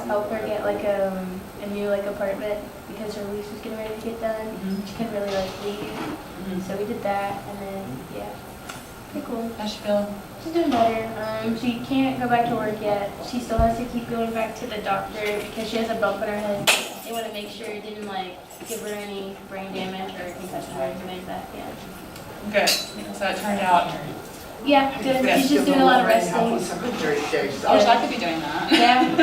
help her get like a new like apartment because her lease was getting ready to get done. She couldn't really like leave, so we did that, and then yeah, pretty cool. How's she feeling? She's doing better. She can't go back to work yet. She still has to keep going back to the doctor because she has a bump in her head. They want to make sure it didn't like give her any brain damage or concussion or anything like that. Yeah. Good. So it turned out. Yeah, good. She's just doing a lot of resting. I wish I could be doing that. Yeah.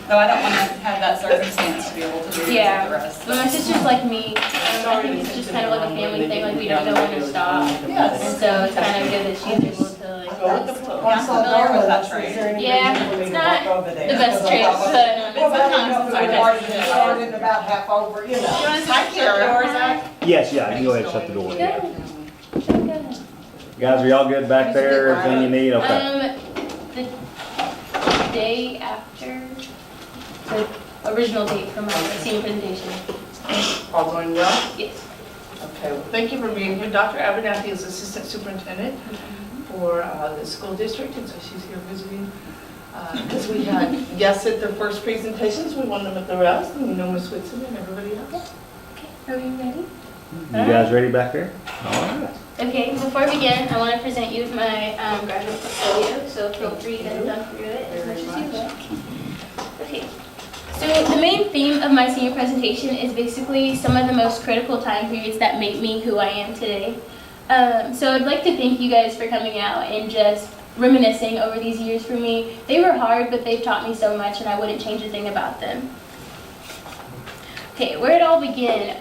Though I don't want to have that circumstance to be able to do the rest. But my sister's like me. I think it's just kind of like a family thing. Like we don't know when to stop. Yes. And so it's kind of good that she's able to like. I'm familiar with that trait. Yeah, it's not the best trait, but sometimes it's okay. Started about half over, you know. Hi, Kiara. Yes, yeah, you can go ahead and shut the door. good. Guys, are y'all good back there? Everything you need? Okay. The day after the original date for my senior presentation. All going well? Yes. Okay, well, thank you for being here. Dr. Abernathy is Assistant Superintendent for the school district, and so she's here visiting. Because we had guests at their first presentations, we want them at the rest, and we know Ms. Whitson and everybody else. Okay, are we ready? You guys ready back there? All right. Okay, before we begin, I want to present you with my graduate portfolio, so feel free to dump through it as much as you like. Okay, so the main theme of my senior presentation is basically some of the most critical time periods that make me who I am today. So I'd like to thank you guys for coming out and just reminiscing over these years for me. They were hard, but they've taught me so much, and I wouldn't change a thing about them. Okay, where it all began,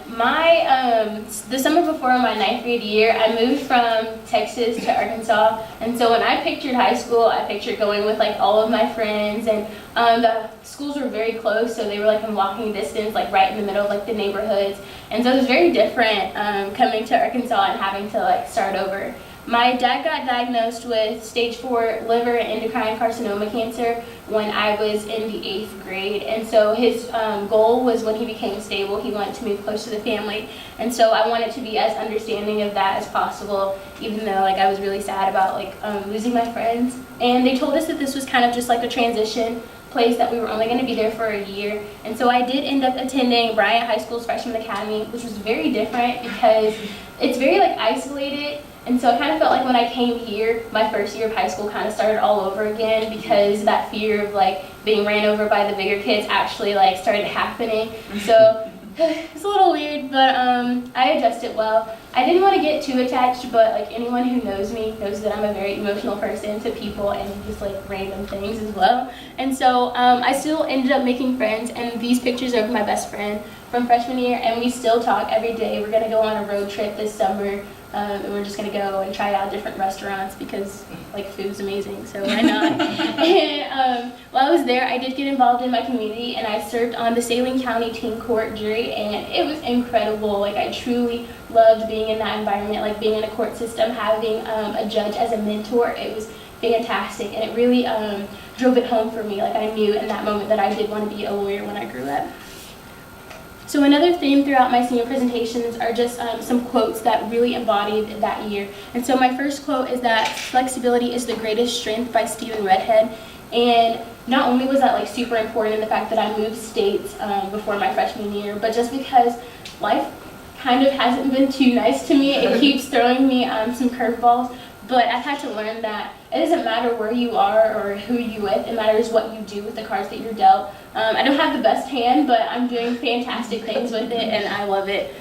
the summer before my 9th grade year, I moved from Texas to Arkansas, and so when I pictured high school, I pictured going with like all of my friends, and the schools were very close, so they were like in walking distance, like right in the middle of like the neighborhoods, and so it was very different coming to Arkansas and having to like start over. My dad got diagnosed with stage 4 liver and endocrine carcinoma cancer when I was in the 8th grade. And so his goal was when he became stable, he wanted to move close to the family. And so I wanted to be as understanding of that as possible, even though like I was really sad about like losing my friends. And they told us that this was kind of just like a transition place, that we were only going to be there for a year. And so I did end up attending Bryant High School's Freshman Academy, which was very different because it's very like isolated. And so I kind of felt like when I came here, my first year of high school kind of started all over again, because that fear of like being ran over by the bigger kids actually like started happening. So it's a little weird, but I adjusted well. I didn't want to get too attached, but like anyone who knows me knows that I'm a very emotional person to people and just like random things as well. And so I still ended up making friends, and these pictures are of my best friend from freshman year, and we still talk every day. We're going to go on a road trip this summer. And we're just gonna go and try out different restaurants because like food's amazing, so why not? And while I was there, I did get involved in my community, and I served on the Saline County Teen Court jury, and it was incredible. Like I truly loved being in that environment, like being in a court system, having a judge as a mentor. It was fantastic, and it really drove it home for me. Like I knew in that moment that I did want to be a lawyer when I grew up. So another theme throughout my senior presentations are just some quotes that really embodied that year. And so my first quote is that flexibility is the greatest strength by Stephen Redhead. And not only was that like super important in the fact that I moved states before my freshman year, but just because life kind of hasn't been too nice to me. It keeps throwing me some curveballs. But I've had to learn that it doesn't matter where you are or who you're with. It matters what you do with the cards that you're dealt. I don't have the best hand, but I'm doing fantastic things with it, and I love it.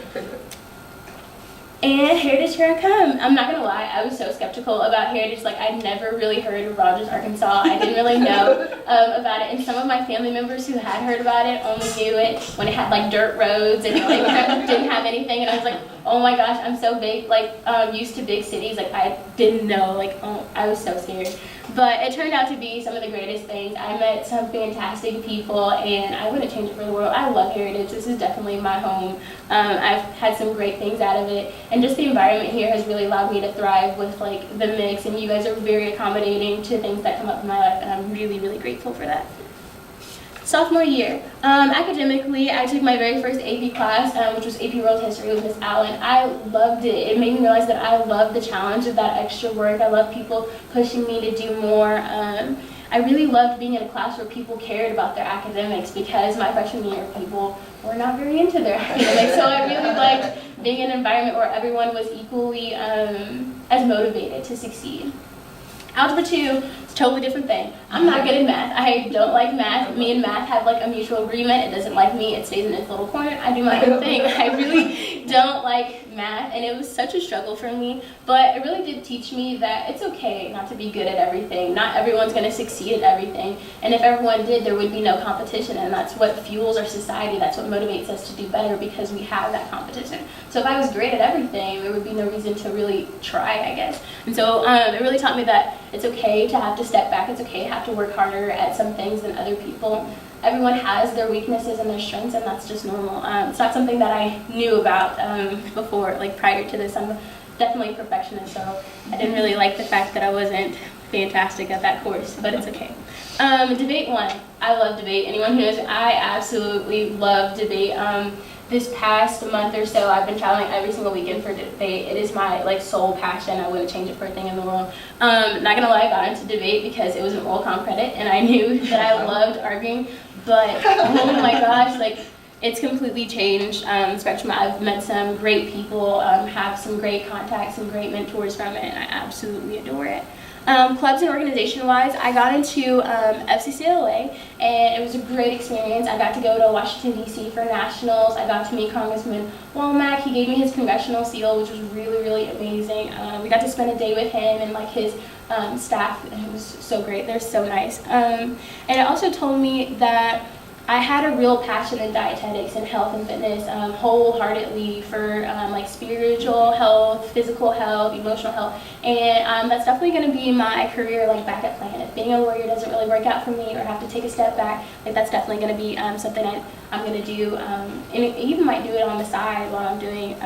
And Heritage, here I come. I'm not gonna lie, I was so skeptical about Heritage. Like I'd never really heard of Rogers, Arkansas. I didn't really know about it, and some of my family members who had heard about it only knew it when it had like dirt roads and like didn't have anything. And I was like, oh my gosh, I'm so big, like used to big cities. Like I didn't know, like I was so scared. But it turned out to be some of the greatest things. I met some fantastic people, and I wouldn't change it for the world. I love Heritage. This is definitely my home. I've had some great things out of it, and just the environment here has really allowed me to thrive with like the mix, and you guys are very accommodating to things that come up in my life, and I'm really, really grateful for that. Sophomore year, academically, I took my very first AP class, which was AP World History with Miss Allen. I loved it. It made me realize that I love the challenge of that extra work. I love people pushing me to do more. I really loved being in a class where people cared about their academics, because my freshman year people were not very into their academics. So I really liked being in an environment where everyone was equally as motivated to succeed. Algebra 2 is a totally different thing. I'm not good at math. I don't like math. Me and math have like a mutual agreement. It doesn't like me. It stays in its little corner. I do my own thing. I really don't like math, and it was such a struggle for me. But it really did teach me that it's okay not to be good at everything. Not everyone's going to succeed at everything. And if everyone did, there would be no competition, and that's what fuels our society. That's what motivates us to do better, because we have that competition. So if I was great at everything, there would be no reason to really try, I guess. And so it really taught me that it's okay to have to step back. It's okay to have to work harder at some things than other people. Everyone has their weaknesses and their strengths, and that's just normal. It's not something that I knew about before, like prior to this. I'm definitely a perfectionist, so I didn't really like the fact that I wasn't fantastic at that course, but it's okay. Debate 1. I love debate. Anyone who knows, I absolutely love debate. This past month or so, I've been traveling every single weekend for debate. It is my like sole passion. I wouldn't change it for a thing in the world. Not gonna lie, I got into debate because it was an oral comm credit, and I knew that I loved arguing. But oh my gosh, like it's completely changed the spectrum. I've met some great people, have some great contacts, some great mentors from it, and I absolutely adore it. Clubs and organization-wise, I got into FCCLA, and it was a great experience. I got to go to Washington, D.C. for nationals. I got to meet Congressman Womack. He gave me his congressional seal, which was really, really amazing. We got to spend a day with him and like his staff, and it was so great. They're so nice. And it also told me that I had a real passion in dietetics and health and fitness, wholeheartedly for like spiritual health, physical health, emotional health, and that's definitely going to be my career, like backup plan. If being a lawyer doesn't really work out for me, or have to take a step back, like that's definitely going to be something I'm going to do, and even might do it on the side while I'm doing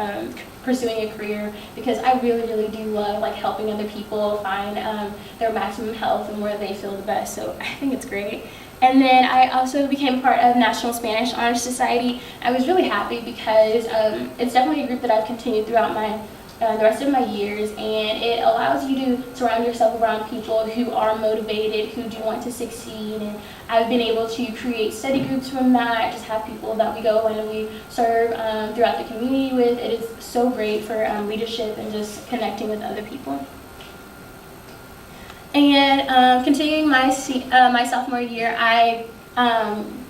pursuing a career, because I really, really do love like helping other people find their maximum health and where they feel the best. So I think it's great. And then I also became part of National Spanish Honor Society. I was really happy because it's definitely a group that I've continued throughout the rest of my years, and it allows you to surround yourself around people who are motivated, who do want to succeed. And I've been able to create study groups from that, just have people that we go and we serve throughout the community with. It is so great for leadership and just connecting with other people. And continuing my sophomore year, I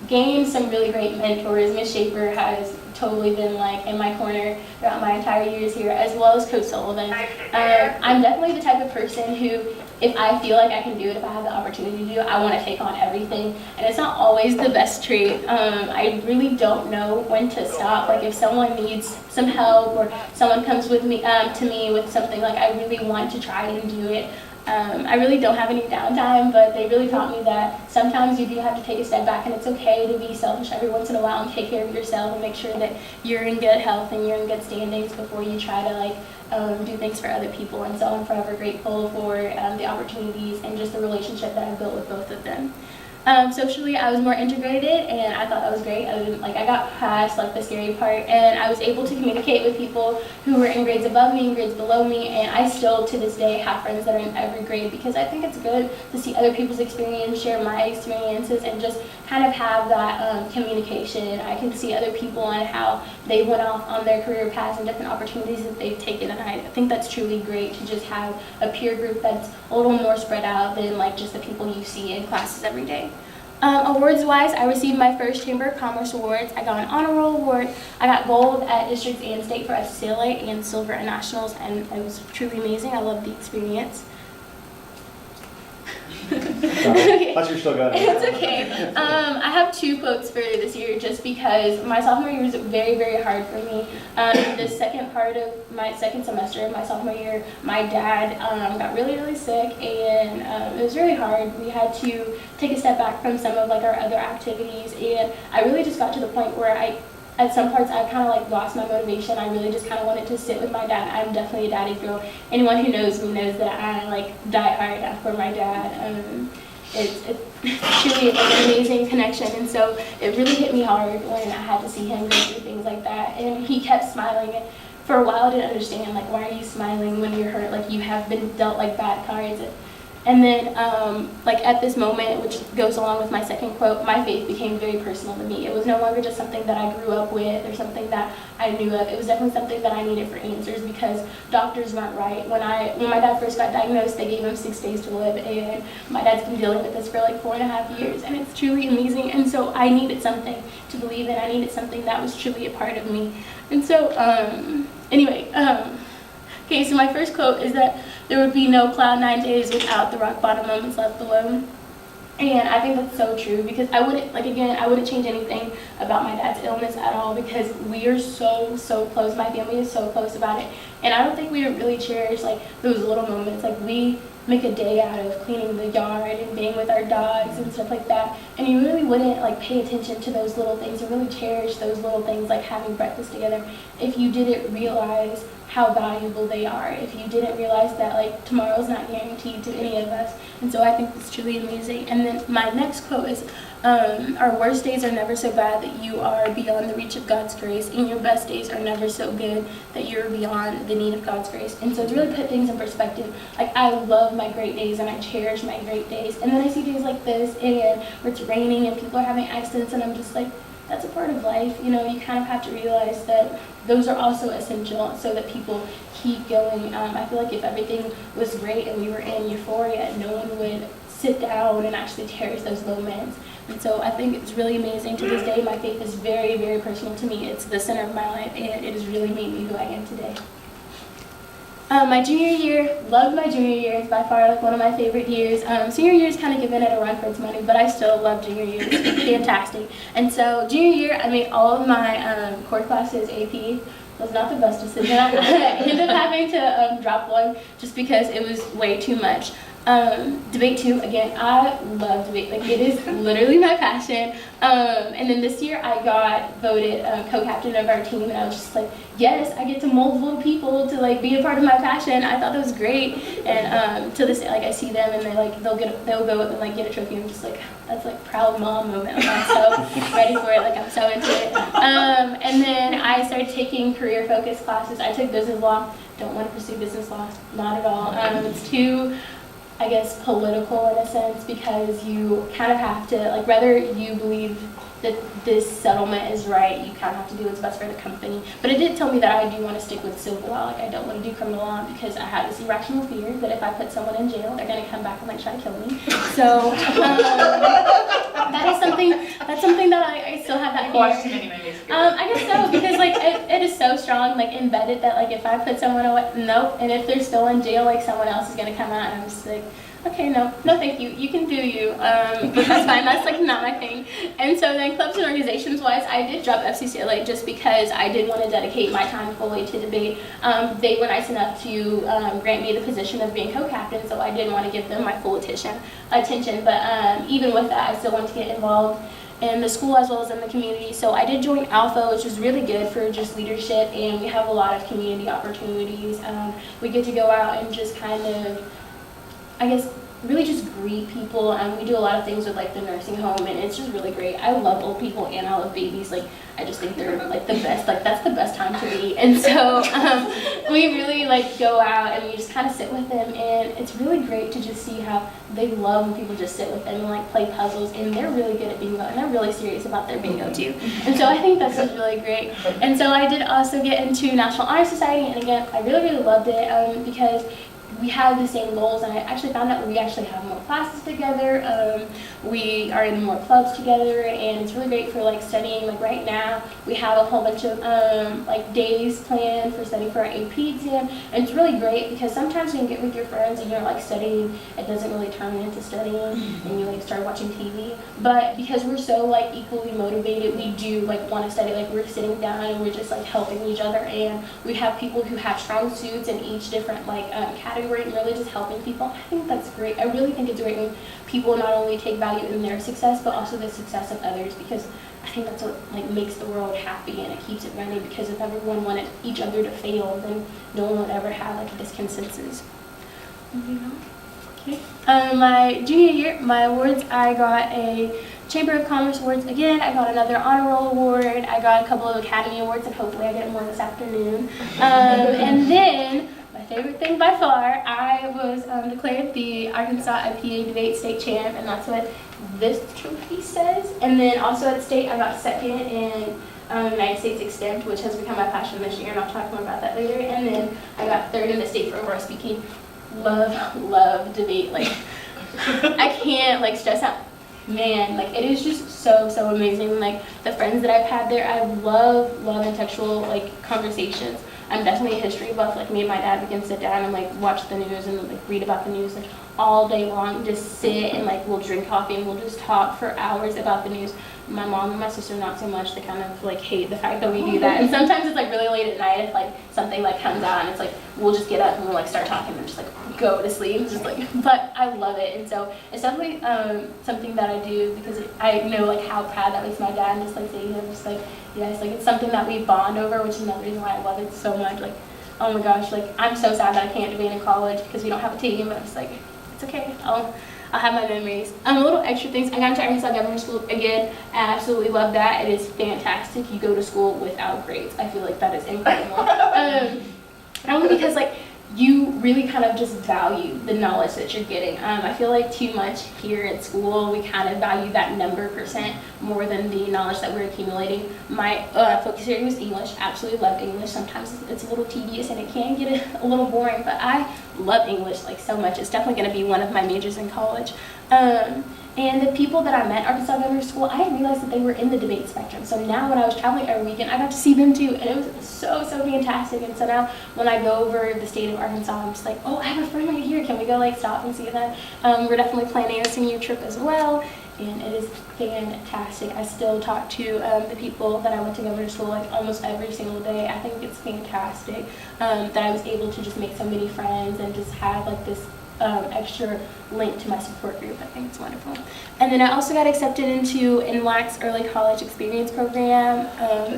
gained some really great mentors. Ms. Schaefer has totally been like in my corner throughout my entire years here, as well as Coach Sullivan. I'm definitely the type of person who, if I feel like I can do it, if I have the opportunity to do it, I want to take on everything. And it's not always the best trait. I really don't know when to stop. Like if someone needs some help, or someone comes with me to me with something, like I really want to try and do it. I really don't have any downtime, but they really taught me that sometimes you do have to take a step back, and it's okay to be selfish every once in a while and take care of yourself and make sure that you're in good health and you're in good standings before you try to like do things for other people. And so I'm forever grateful for the opportunities and just the relationship that I've built with both of them. Socially, I was more integrated, and I thought that was great. I got past like the scary part, and I was able to communicate with people who were in grades above me and grades below me, and I still to this day have friends that are in every grade, because I think it's good to see other people's experience, share my experiences, and just kind of have that communication. I can see other people and how they went off on their career paths and different opportunities that they've taken, and I think that's truly great to just have a peer group that's a little more spread out than like just the people you see in classes every day. Awards-wise, I received my first Chamber of Commerce awards. I got an honor roll award. I got gold at districts and state for FCLA, and silver at nationals, and it was truly amazing. I loved the experience. Thought you still got it. It's okay. I have 2 quotes for this year, just because my sophomore year was very, very hard for me. The second part of my second semester of my sophomore year, my dad got really, really sick, and it was really hard. We had to take a step back from some of like our other activities, and I really just got to the point where at some parts I kind of like lost my motivation. I really just kind of wanted to sit with my dad. I'm definitely a daddy girl. Anyone who knows me knows that I like die hard for my dad. It's truly like an amazing connection, and so it really hit me hard when I had to see him go through things like that. And he kept smiling. For a while I didn't understand, like, why are you smiling when you're hurt? Like, you have been dealt like bad cards. And then, like at this moment, which goes along with my second quote, my faith became very personal to me. It was no longer just something that I grew up with or something that I knew of. It was definitely something that I needed for answers because doctors weren't right. When my dad first got diagnosed, they gave him 6 days to live, and my dad's been dealing with this for like 4.5 years, and it's truly amazing. And so I needed something to believe in. I needed something that was truly a part of me. And so, anyway, okay, so my first quote is that there would be no cloud 9 days without the rock bottom moments left below. And I think that's so true because I wouldn't change anything about my dad's illness at all because we are so close. My family is so close about it. And I don't think we really cherish like those little moments. Like we make a day out of cleaning the yard and being with our dogs and stuff like that. And you really wouldn't like pay attention to those little things and really cherish those little things like having breakfast together if you didn't realize how valuable they are, if you didn't realize that like tomorrow's not guaranteed to any of us. And so I think it's truly amazing. And then my next quote is, our worst days are never so bad that you are beyond the reach of God's grace, and your best days are never so good that you're beyond the need of God's grace. And so to really put things in perspective, like I love my great days and I cherish my great days. And then I see days like this and where it's raining and people are having accidents and I'm just like, that's a part of life. You know, you kind of have to realize that those are also essential so that people keep going. I feel like if everything was great and we were in euphoria, no one would sit down and actually cherish those moments. And so I think it's really amazing. To this day, my faith is very, very personal to me. It's the center of my life, and it has really made me who I am today. My junior year, loved my junior year. It's by far like one of my favorite years. Senior year is kind of given it a run for its money, but I still love junior year. It's fantastic. And so junior year, I made all of my core classes AP. Was not the best decision. I ended up having to drop one just because it was way too much. Debate 2, again, I love debate. Like, it is literally my passion. And then this year I got voted co-captain of our team, and I was just like, yes, I get to multiple people to like be a part of my passion. I thought that was great. And to this day, like I see them and they like they'll go up and like get a trophy. I'm just like, that's like proud mom moment. Like, I'm so ready for it. Like I'm so into it. And then I started taking career focused classes. I took business law. Don't want to pursue business law, not at all. It's too, I guess, political in a sense because you kind of have to, like, whether you believe that this settlement is right, you kind of have to do what's best for the company. But it did tell me that I do want to stick with civil law. Like, I don't want to do criminal law because I have this irrational fear that if I put someone in jail, they're going to come back and like try to kill me. So that's something that I still have that fear. I guess so, because like it is so strong, like embedded that like if I put someone away, nope, and if they're still in jail, like someone else is gonna come out, and I'm just like, okay, no, thank you. You can do you, but that's fine. That's like not my thing. And so then clubs and organizations wise, I did drop FCCLA just because I did want to dedicate my time fully to debate. They were nice enough to grant me the position of being co-captain, so I did want to give them my full attention. But even with that, I still wanted to get involved in the school as well as in the community. So I did join Alpha, which was really good for just leadership, and we have a lot of community opportunities. We get to go out and just kind of, I guess, really just greet people, and we do a lot of things with like the nursing home, and it's just really great. I love old people and I love babies. Like, I just think they're like the best. Like, that's the best time to be. And so we really like go out and we just kind of sit with them, and it's really great to just see how they love when people just sit with them and like play puzzles, and they're really good at bingo, and they're really serious about their bingo too. And so I think that's just really great. And so I did also get into National Honor Society, and again, I really loved it because we have the same goals, and I actually found out we actually have more classes together. We are in more clubs together, and it's really great for like studying. Like right now, we have a whole bunch of like days planned for studying for our AP exam, and it's really great because sometimes when you get with your friends and you're like studying, it doesn't really turn into studying, and you like start watching TV. But because we're so like equally motivated, we do like want to study. Like we're sitting down and we're just like helping each other, and we have people who have strong suits in each different like category, and really just helping people. I think that's great. I really think it's great when people not only take value in their success, but also the success of others, because I think that's what like makes the world happy and it keeps it running, because if everyone wanted each other to fail, then no one would ever have like this consensus. Moving on. Okay. My junior year, my awards, I got a Chamber of Commerce awards again. I got another honor roll award. I got a couple of Academy awards, and hopefully I get more this afternoon. And then my my favorite thing by far. I was declared the Arkansas IPA debate state champ, and that's what this trophy says. And then also at state, I got second in United States Extemp, which has become my passion this year, and I'll talk more about that later. And then I got third in the state for overall speaking. Love debate. Like, I can't like stress out. Man, like it is just so amazing. Like the friends that I've had there, I love intellectual like conversations. I'm definitely a history buff. Like me and my dad, we can sit down and like watch the news and like read about the news like all day long. Just sit and like we'll drink coffee and we'll just talk for hours about the news. My mom and my sister not so much. They kind of like hate the fact that we do that. And sometimes it's like really late at night if like something like comes out and it's like we'll just get up and we'll like start talking and just like go to sleep. Just like, but I love it. And so it's definitely something that I do because I know like how proud that makes my dad. And just like seeing him, just like yes, like it's something that we bond over, which is another reason why I love it so much. Like oh my gosh, like I'm so sad that I can't debate in college because we don't have a team. But I'm just like it's okay. I'll have my memories. Little extra things. I got into Arkansas Government School again. I absolutely love that. It is fantastic. You go to school without grades. I feel like that is incredible. Only because like you really kind of just value the knowledge that you're getting. I feel like too much here at school, we kind of value that number percent more than the knowledge that we're accumulating. My focus area was English. Absolutely love English. Sometimes it's a little tedious and it can get a little boring, but I love English like so much. It's definitely going to be one of my majors in college. And the people that I met at Arkansas Government School, I didn't realize that they were in the debate spectrum. So now when I was traveling every weekend, I got to see them too, and it was so fantastic. And so now when I go over the state of Arkansas, I'm just like, oh, I have a friend right here. Can we go like stop and see them? We're definitely planning a senior trip as well, and it is fantastic. I still talk to the people that I went to government school like almost every single day. I think it's fantastic that I was able to just make so many friends and just have like this extra link to my support group. I think it's wonderful. And then I also got accepted into NWAC's Early College Experience Program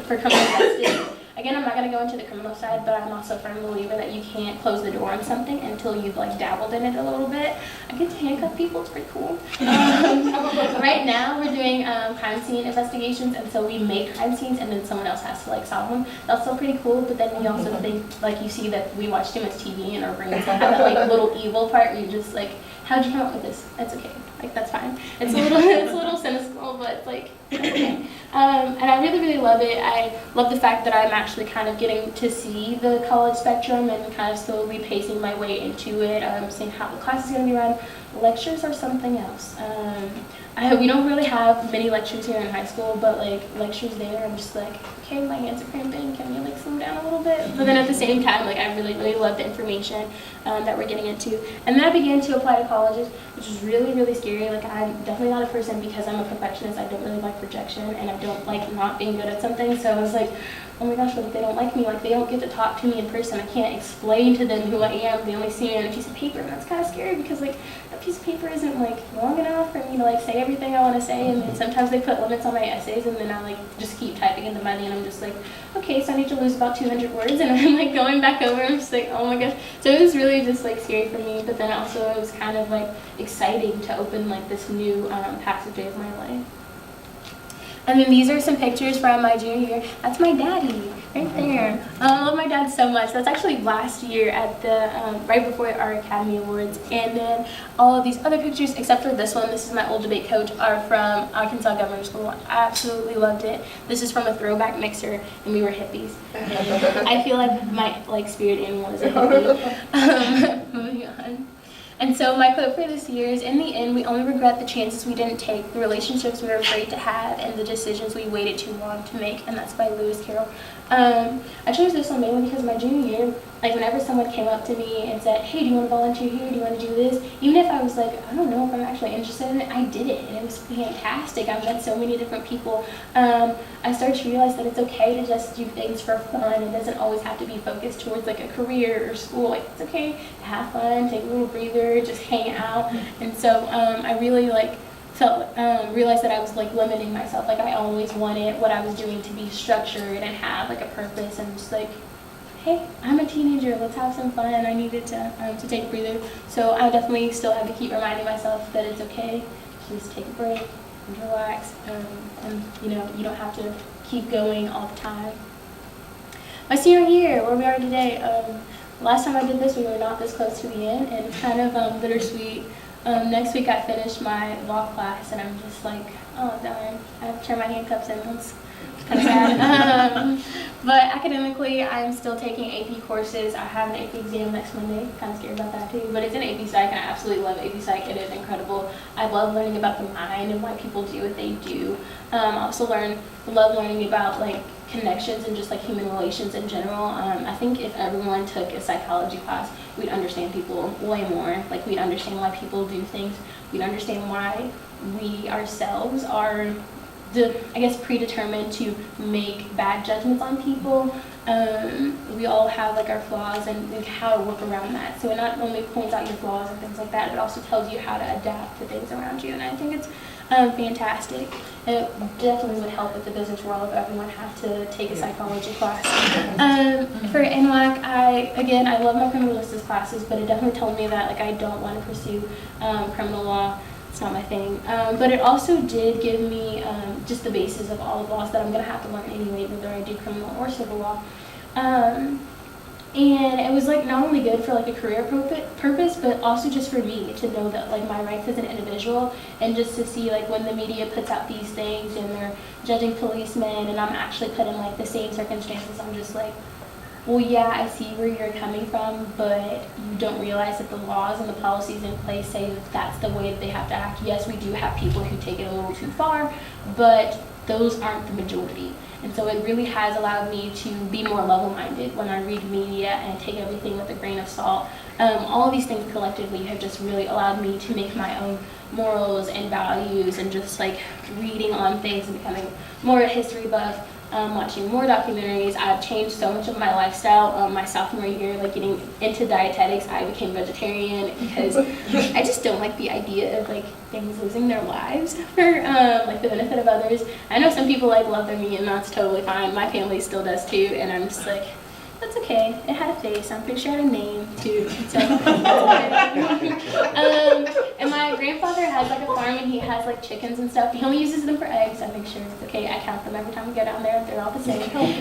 for criminal justice. Again, I'm not going to go into the criminal side, but I'm also a firm believer that you can't close the door on something until you've like dabbled in it a little bit. I get to handcuff people. It's pretty cool. Right now, we're doing crime scene investigations, and so we make crime scenes, and then someone else has to like solve them. That's still pretty cool. But then we also think like you see that we watch too much TV, and our brains have that like little evil part where you're just like, how'd you come up with this? That's okay. Like that's fine. It's a little cynical, but it's like okay. And I really love it. I love the fact that I'm actually kind of getting to see the college spectrum and kind of slowly pacing my way into it, seeing how the class is going to be run. Lectures are something else. We don't really have many lectures here in high school, but like lectures there, I'm just like, okay, my hands are cramping. Can we like slow down a little bit? But then at the same time, like I really love the information that we're getting into. And then I began to apply to colleges, which is really scary. Like I'm definitely not a person because I'm a perfectionist. I don't really like rejection, and I don't like not being good at something. So I was like, oh my gosh, what if they don't like me? Like they don't get to talk to me in person. I can't explain to them who I am. They only see me on a piece of paper, and that's kind of scary because like that piece of paper isn't like long enough for me to like say everything I want to say. And then sometimes they put limits on my essays, and then I like just keep typing in the money, and I'm just like, okay, so I need to lose about 200 words, and I'm like going back over. I'm just like, oh my gosh. So it was really just like scary for me, but then also it was kind of like exciting to open like this new passageway of my life. And then these are some pictures from my junior year. That's my daddy, right there. I love my dad so much. That's actually last year at the, right before our Academy Awards. And then all of these other pictures, except for this one, this is my old debate coach, are from Arkansas Government School. I absolutely loved it. This is from a throwback mixer, and we were hippies. And I feel like my spirit animal is a hippie. Moving on. And so my quote for this year is, in the end, we only regret the chances we didn't take, the relationships we were afraid to have, and the decisions we waited too long to make. And that's by Lewis Carroll. I chose this one mainly because my junior year, like whenever someone came up to me and said, hey, do you want to volunteer here? Do you want to do this? Even if I was like, I don't know if I'm actually interested in it, I did it. And it was fantastic. I met so many different people. I started to realize that it's okay to just do things for fun. It doesn't always have to be focused towards like a career or school. Like it's okay to have fun, take a little breather, just hang out. And so I really realized that I was like limiting myself. Like I always wanted what I was doing to be structured and have like a purpose, and just like, hey, I'm a teenager, let's have some fun. And I needed to take a breather. So I definitely still have to keep reminding myself that it's okay to just take a break and relax, and you know, you don't have to keep going all the time. My senior year, where we are today, last time I did this, we were not this close to the end, and it's kind of bittersweet. Next week I finish my law class, and I'm just like, oh darn, I have to turn my handcuffs in. It's kind of sad. But academically, I'm still taking AP courses. I have an AP exam next Monday. Kind of scared about that too, but it's in AP Psych, and I absolutely love AP Psych. It is incredible. I love learning about the mind and why people do what they do. I also love learning about like connections and just like human relations in general. I think if everyone took a psychology class, we'd understand people way more. Like we'd understand why people do things. We'd understand why we ourselves are predetermined to make bad judgments on people. We all have like our flaws and like, how to work around that. So it not only points out your flaws and things like that, it also tells you how to adapt to things around you. And I think it's fantastic. It definitely would help with the business world if everyone had to take a psychology class. For NWAC, I love my criminal justice classes, but it definitely told me that like I don't want to pursue criminal law. It's not my thing. But it also did give me just the basis of all the laws that I'm going to have to learn anyway, whether I do criminal or civil law. And it was like not only good for like a career purpose, but also just for me to know that like my rights as an individual, and just to see like when the media puts out these things and they're judging policemen and I'm actually put in like the same circumstances, I'm just like, well, yeah, I see where you're coming from, but you don't realize that the laws and the policies in place say that that's the way that they have to act. Yes, we do have people who take it a little too far, but those aren't the majority. And so it really has allowed me to be more level-minded when I read media and take everything with a grain of salt. All of these things collectively have just really allowed me to make my own morals and values, and just like reading on things and becoming more a history buff. Watching more documentaries. I've changed so much of my lifestyle. My sophomore year, like getting into dietetics, I became vegetarian because I just don't like the idea of like things losing their lives for like the benefit of others. I know some people like love their meat, and that's totally fine. My family still does too, and I'm just like, that's okay. It had a face. I'm pretty sure it had a name too. So that's okay. And my grandfather has like a farm, and he has like chickens and stuff. He only uses them for eggs. I make sure it's okay. I count them every time we go down there. They're all the same.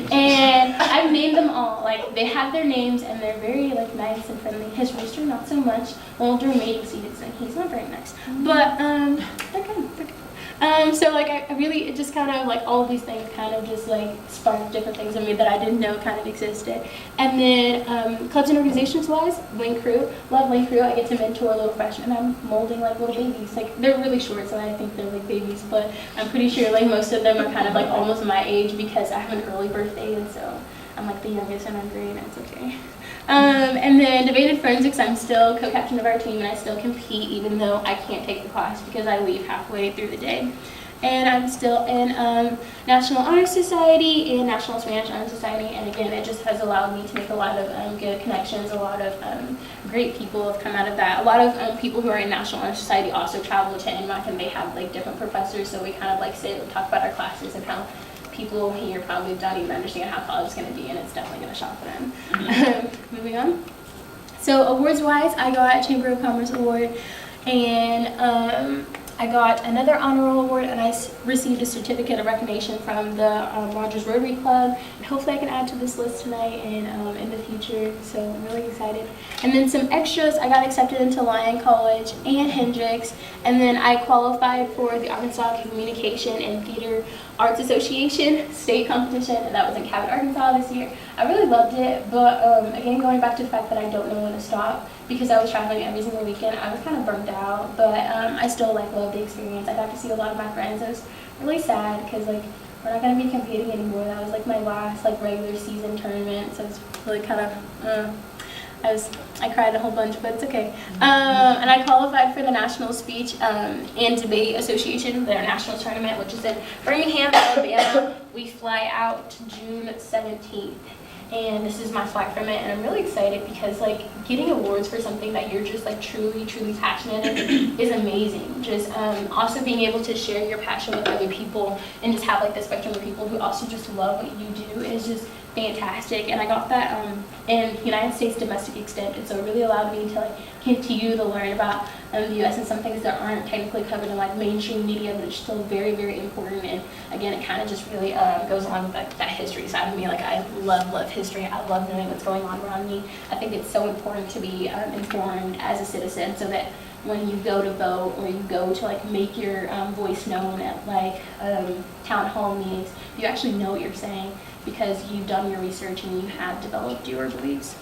And I've named them all. Like they have their names, and they're very like nice and friendly. His rooster not so much. Older mating season, so he's not very nice. But they're good. They're good. So like I really, it just kind of like all of these things kind of just like sparked different things in me that I didn't know kind of existed. And then clubs and organizations wise, Link Crew, love Link Crew. I get to mentor little freshmen. I'm molding like little babies. Like they're really short, so I think they're like babies, but I'm pretty sure like most of them are kind of like almost my age because I have an early birthday, and so I'm like the youngest in our grade, and it's okay. And then debated forensics, I'm still co-captain of our team, and I still compete even though I can't take the class because I leave halfway through the day. And I'm still in National Honor Society and National Spanish Honor Society, and again, it just has allowed me to make a lot of good connections. A lot of great people have come out of that. A lot of people who are in National Honor Society also travel to NMAC, and they have like different professors, so we kind of like sit and talk about our classes and how people here probably don't even understand how college is going to be, and it's definitely going to shock them. Moving on. So awards-wise, I got Chamber of Commerce Award, and I got another honor roll award, and I received a certificate of recognition from the Rogers Rotary Club. And hopefully I can add to this list tonight and in the future, so I'm really excited. And then some extras, I got accepted into Lyon College and Hendrix, and then I qualified for the Arkansas Communication and Theater Arts Association state competition, and that was in Cabot, Arkansas this year. I really loved it, but again, going back to the fact that I don't know when to stop, because I was traveling every single weekend, I was kind of burnt out, but I still like loved the experience. I got to see a lot of my friends. It was really sad because like we're not going to be competing anymore. That was like my last like regular season tournament, so it's really kind of I cried a whole bunch, but it's okay. And I qualified for the National Speech and Debate Association, their national tournament, which is in Birmingham, Alabama. We fly out June 17th. And this is my flight from it, and I'm really excited because like getting awards for something that you're just like truly passionate in is amazing. Just also being able to share your passion with other people and just have like the spectrum of people who also just love what you do is just fantastic, and I got that in United States domestic extent, and so it really allowed me to like continue to learn about the U.S. and some things that aren't technically covered in like mainstream media, but it's still very, very important. And again, it kind of just really goes along with like, that history side of me. Like I love history. I love knowing what's going on around me. I think it's so important to be informed as a citizen, so that when you go to vote or you go to like make your voice known at like town hall meetings, you actually know what you're saying because you've done your research and you have developed your beliefs.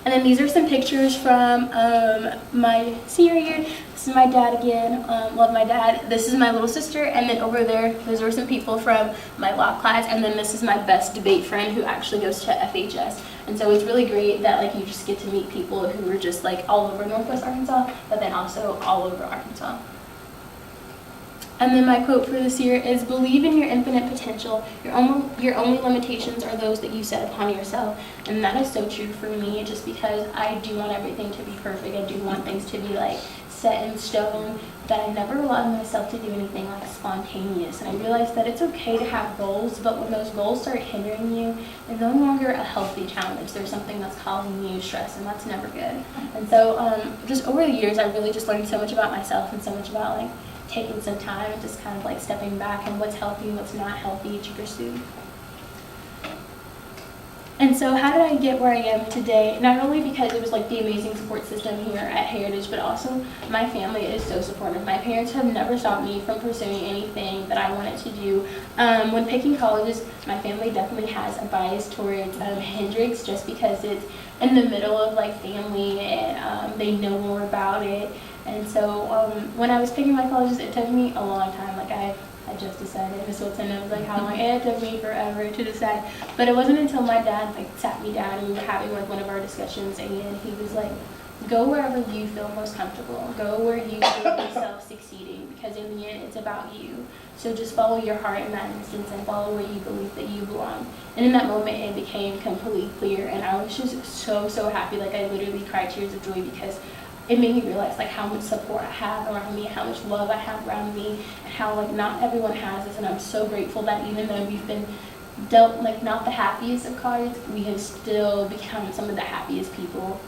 And then these are some pictures from my senior year. This is my dad again. Love my dad. This is my little sister. And then over there, those are some people from my law class. And then this is my best debate friend who actually goes to FHS. And so it's really great that like you just get to meet people who are just like all over Northwest Arkansas, but then also all over Arkansas. And then my quote for this year is, believe in your infinite potential. Your only limitations are those that you set upon yourself. And that is so true for me, just because I do want everything to be perfect. I do want things to be like set in stone, that I never allowed myself to do anything like spontaneous. And I realized that it's okay to have goals, but when those goals start hindering you, they're no longer a healthy challenge. There's something that's causing you stress, and that's never good. And so just over the years, I really just learned so much about myself and so much about like taking some time and just kind of like stepping back and what's healthy and what's not healthy to pursue. And so how did I get where I am today? Not only because it was like the amazing support system here at Heritage, but also my family is so supportive. My parents have never stopped me from pursuing anything that I wanted to do. When picking colleges, my family definitely has a bias towards Hendrix, just because it's in the middle of like family and they know more about it. And so when I was picking my colleges, it took me a long time. Like I just decided. Miss Wilson knows like how long it took me forever to decide. But it wasn't until my dad like sat me down and we were having like one of our discussions, and he was like, go wherever you feel most comfortable. Go where you feel yourself succeeding, because in the end it's about you. So just follow your heart in that instance and follow where you believe that you belong. And in that moment it became completely clear, and I was just so happy. Like I literally cried tears of joy, because it made me realize like how much support I have around me, how much love I have around me, and how like not everyone has this. And I'm so grateful that even though we've been dealt like not the happiest of cards, we have still become some of the happiest people.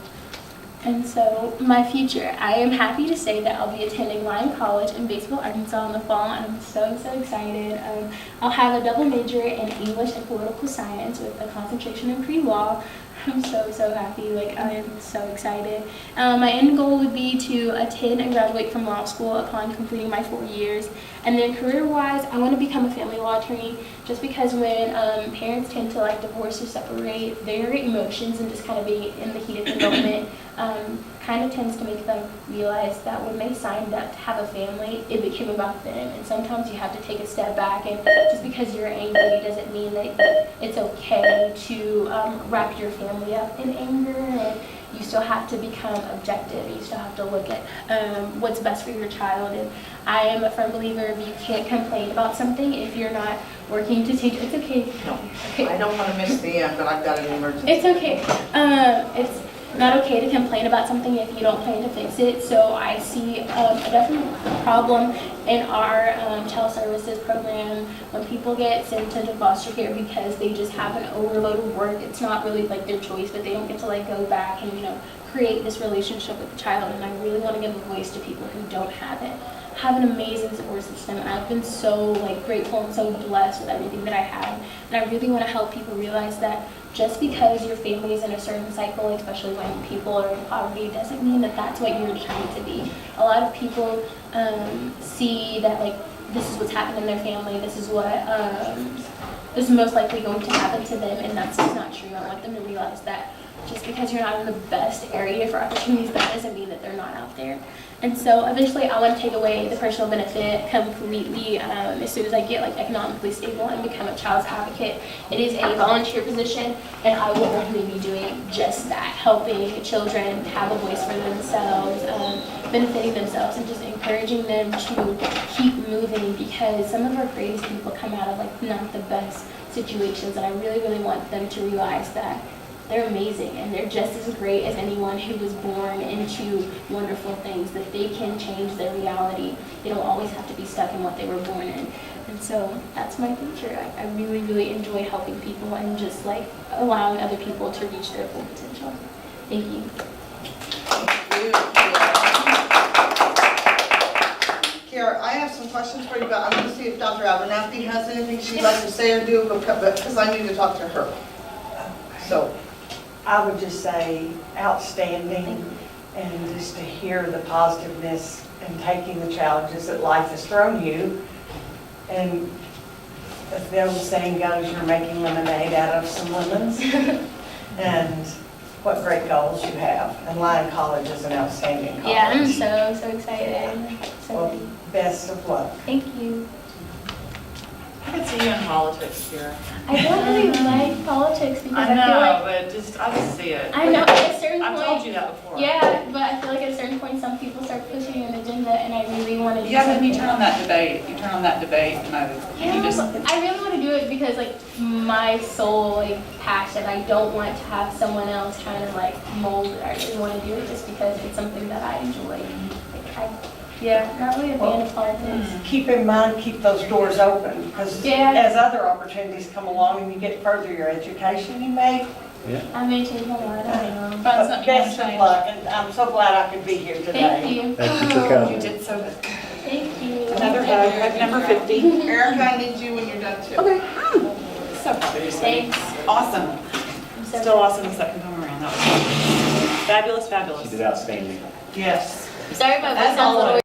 And so my future, I am happy to say that I'll be attending Lyon College in Batesville, Arkansas in the fall, and I'm so excited. I'll have a double major in English and political science with a concentration in pre-law. I'm so happy. Like I am so excited. My end goal would be to attend and graduate from law school upon completing my 4 years. And then career-wise, I want to become a family law attorney, just because when parents tend to like divorce or separate, their emotions and just kind of being in the heat of the moment kind of tends to make them realize that when they signed up to have a family, it became about them. And sometimes you have to take a step back, and just because you're angry doesn't mean that it's okay to wrap your family up in anger. And you still have to become objective. You still have to look at what's best for your child. And I am a firm believer of you can't complain about something if you're not working to take. It's okay. No, Okay. I don't want to miss the end, but I've got an emergency. It's okay. It's not okay to complain about something if you don't plan to fix it. So I see a definite problem in our child services program when people get sent into foster care because they just have an overload of work. It's not really like their choice, but they don't get to like go back and create this relationship with the child. And I really want to give a voice to people who don't have it. Have an amazing support system, and I've been so grateful and so blessed with everything that I have. And I really want to help people realize that just because your family is in a certain cycle, especially when people are in poverty, doesn't mean that that's what you're trying to be. A lot of people see that this is what's happened in their family, this is what is most likely going to happen to them, and that's just not true. I want them to realize that just because you're not in the best area for opportunities, that doesn't mean that they're not out there. And so eventually I want to take away the personal benefit completely as soon as I get economically stable and become a child's advocate. It is a volunteer position, and I will only be doing just that, helping children have a voice for themselves, benefiting themselves, and just encouraging them to keep moving, because some of our greatest people come out of not the best situations, and I really want them to realize that they're amazing, and they're just as great as anyone who was born into wonderful things, that they can change their reality. They don't always have to be stuck in what they were born in. And so that's my future. I really, really enjoy helping people and just like allowing other people to reach their full potential. Thank you. Kiara, I have some questions for you, but I'm going to see if Dr. Abernathy has anything she'd like to say or do, because I need to talk to her. So, I would just say outstanding, and just to hear the positiveness and taking the challenges that life has thrown you. And as the old saying goes, you're making lemonade out of some lemons. And what great goals you have. And Lyon College is an outstanding college. Yeah, I'm so excited. So Well, best of luck. thank you. I could see you in politics, Kiara. I don't really like politics because I, feel like but just, I just see it. I know at a certain I've point. told you that before. Yeah, but I feel like at a certain point, some people start pushing an agenda, and I really want to do Yeah, but something. you turn on that debate, mode. Yeah, You just, but I really want to do it because like my sole like passion. I don't want to have someone else trying to like mold it. I really want to do it just because it's something that I enjoy. Not really a fan of politics. Keep in mind, keep those doors open, because Yeah. as other opportunities come along and you get further your education, you may. I may change my mind. I don't know. find But something you want best to of change. luck, and I'm so glad I could be here today. Thank you. Thank you for You coming. did so good. Thank you. Another hug, hug number 50. Erica, I need you when you're done too. Okay. So proud of you, sweetie. Thanks. Awesome. I'm so Still awesome the second time around. That was fabulous, She fabulous. did outstanding. Yes. sorry if my voice That's sounds a little all.